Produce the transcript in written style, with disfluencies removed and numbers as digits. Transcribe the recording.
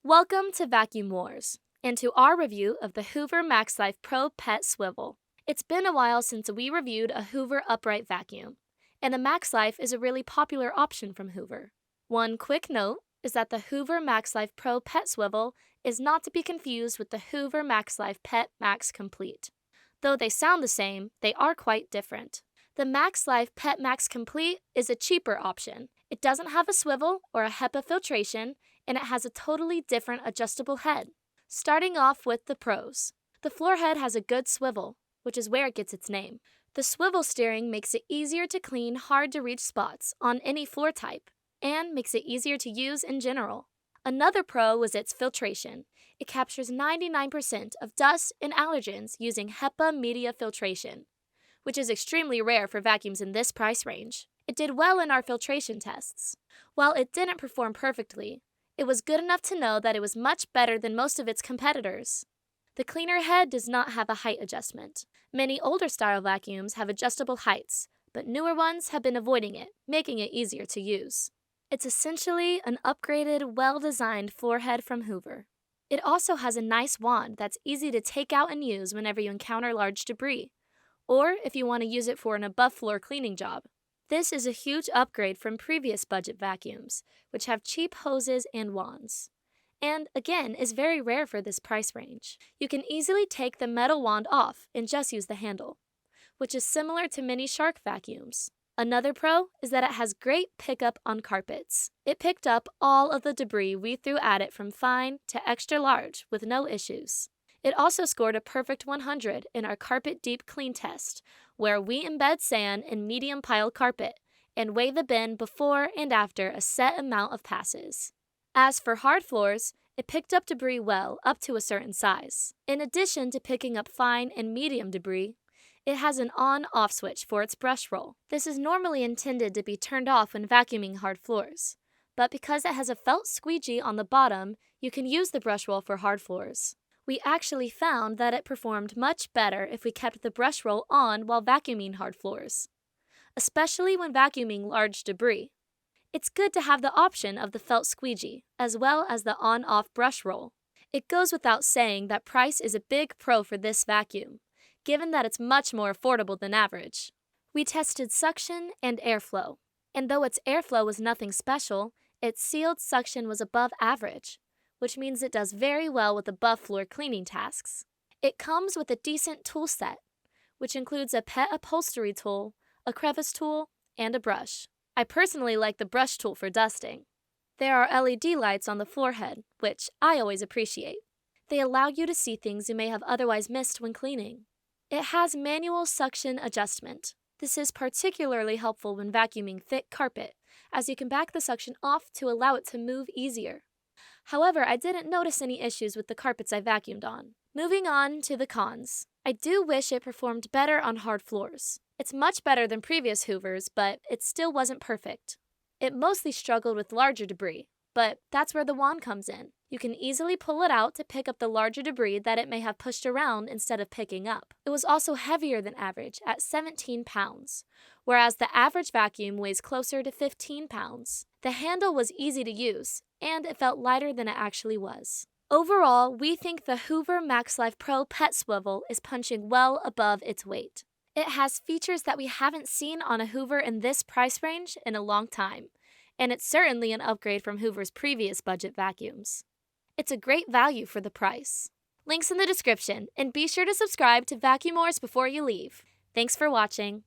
Welcome to Vacuum Wars, and to our review of the Hoover MAXLife Pro Pet Swivel. It's been a while since we reviewed a Hoover upright vacuum, and the MAXLife is a really popular option from Hoover. One quick note is that the Hoover MAXLife Pro Pet Swivel is not to be confused with the Hoover MAXLife Pet Max Complete. Though they sound the same, they are quite different. The MAXLife Pet Max Complete is a cheaper option. It doesn't have a swivel or a HEPA filtration, and it has a totally different adjustable head. Starting off with the pros. The floor head has a good swivel, which is where it gets its name. The swivel steering makes it easier to clean hard-to-reach spots on any floor type, and makes it easier to use in general. Another pro was its filtration. It captures 99% of dust and allergens using HEPA media filtration, which is extremely rare for vacuums in this price range. It did well in our filtration tests. While it didn't perform perfectly, it was good enough to know that it was much better than most of its competitors. The cleaner head does not have a height adjustment. Many older style vacuums have adjustable heights, but newer ones have been avoiding it, making it easier to use. It's essentially an upgraded, well-designed floor head from Hoover. It also has a nice wand that's easy to take out and use whenever you encounter large debris, or if you want to use it for an above-floor cleaning job. This is a huge upgrade from previous budget vacuums, which have cheap hoses and wands, and again is very rare for this price range. You can easily take the metal wand off and just use the handle, which is similar to many Shark vacuums. Another pro is that it has great pickup on carpets. It picked up all of the debris we threw at it from fine to extra large with no issues. It also scored a perfect 100 in our carpet deep clean test, where we embed sand in medium pile carpet and weigh the bin before and after a set amount of passes. As for hard floors, it picked up debris well up to a certain size. In addition to picking up fine and medium debris, it has an on-off switch for its brush roll. This is normally intended to be turned off when vacuuming hard floors, but because it has a felt squeegee on the bottom, you can use the brush roll for hard floors. We actually found that it performed much better if we kept the brush roll on while vacuuming hard floors, especially when vacuuming large debris. It's good to have the option of the felt squeegee, as well as the on-off brush roll. It goes without saying that price is a big pro for this vacuum, given that it's much more affordable than average. We tested suction and airflow, and though its airflow was nothing special, its sealed suction was above average, which means it does very well with above-floor cleaning tasks. It comes with a decent tool set, which includes a pet upholstery tool, a crevice tool, and a brush. I personally like the brush tool for dusting. There are LED lights on the floor head, which I always appreciate. They allow you to see things you may have otherwise missed when cleaning. It has manual suction adjustment. This is particularly helpful when vacuuming thick carpet, as you can back the suction off to allow it to move easier. However, I didn't notice any issues with the carpets I vacuumed on. Moving on to the cons. I do wish it performed better on hard floors. It's much better than previous Hoovers, but it still wasn't perfect. It mostly struggled with larger debris, but that's where the wand comes in. You can easily pull it out to pick up the larger debris that it may have pushed around instead of picking up. It was also heavier than average at 17 pounds, whereas the average vacuum weighs closer to 15 pounds. The handle was easy to use, and it felt lighter than it actually was. Overall, we think the Hoover MAXLife Pro Pet Swivel is punching well above its weight. It has features that we haven't seen on a Hoover in this price range in a long time, and it's certainly an upgrade from Hoover's previous budget vacuums. It's a great value for the price. Links in the description, and be sure to subscribe to Vacuum Wars before you leave. Thanks for watching.